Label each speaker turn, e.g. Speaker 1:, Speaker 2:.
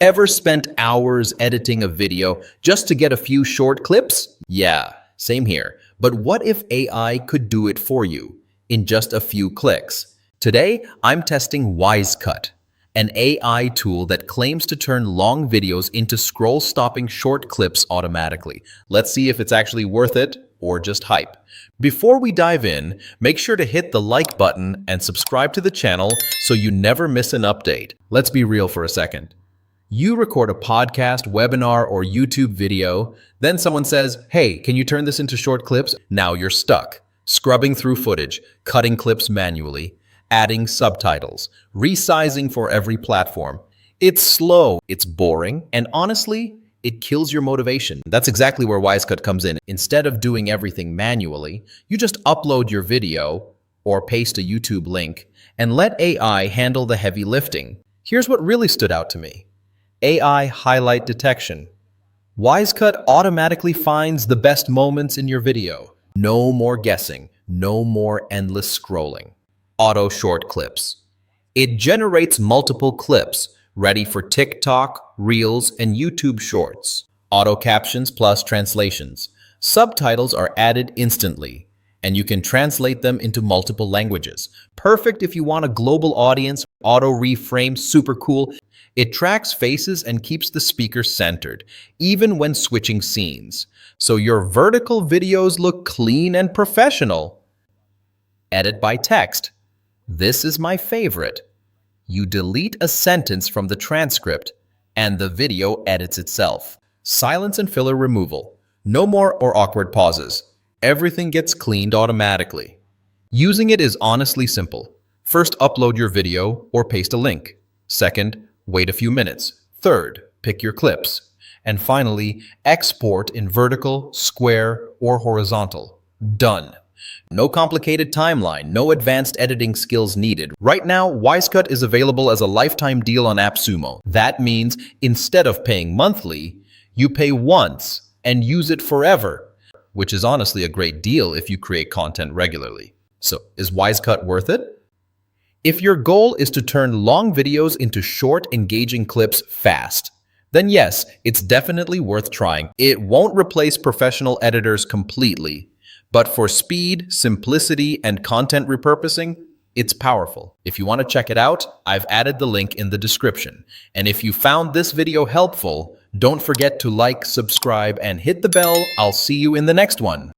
Speaker 1: Ever spent hours editing a video just to get a few short clips? Yeah, same here. But what if AI could do it for you in just a few clicks? Today, I'm testing Wisecut, an AI tool that claims to turn long videos into scroll-stopping short clips automatically. Let's see if it's actually worth it or just hype. Before we dive in, make sure to hit the like button and subscribe to the channel so you never miss an update. Let's be real for a second. You record a podcast, webinar, or YouTube video, then someone says, "Hey, can you turn this into short clips?" Now you're stuck, scrubbing through footage, cutting clips manually, adding subtitles, resizing for every platform. It's slow, it's boring, and honestly, it kills your motivation. That's exactly where Wisecut comes in. Instead of doing everything manually, you just upload your video or paste a YouTube link and let AI handle the heavy lifting. Here's what really stood out to me. AI highlight detection. Wisecut automatically finds the best moments in your video. No more guessing, no more endless scrolling. Auto short clips. It generates multiple clips, ready for TikTok, Reels, and YouTube Shorts. Auto captions plus translations. Subtitles are added instantly, and you can translate them into multiple languages. Perfect if you want a global audience. Auto-reframe, super cool. It tracks faces and keeps the speaker centered, even when switching scenes. So your vertical videos look clean and professional. Edit by text. This is my favorite. You delete a sentence from the transcript, and the video edits itself. Silence and filler removal. No more or awkward pauses. Everything gets cleaned automatically. Using it is honestly simple. First, upload your video or paste a link. Second, wait a few minutes. Third, pick your clips. And finally, export in vertical, square, or horizontal. Done. No complicated timeline, no advanced editing skills needed. Right now, Wisecut is available as a lifetime deal on AppSumo. That means instead of paying monthly, you pay once and use it forever, which is honestly a great deal if you create content regularly. So, is Wisecut worth it? If your goal is to turn long videos into short, engaging clips fast, then yes, it's definitely worth trying. It won't replace professional editors completely, but for speed, simplicity, and content repurposing, it's powerful. If you want to check it out, I've added the link in the description. And if you found this video helpful, don't forget to like, subscribe, and hit the bell. I'll see you in the next one.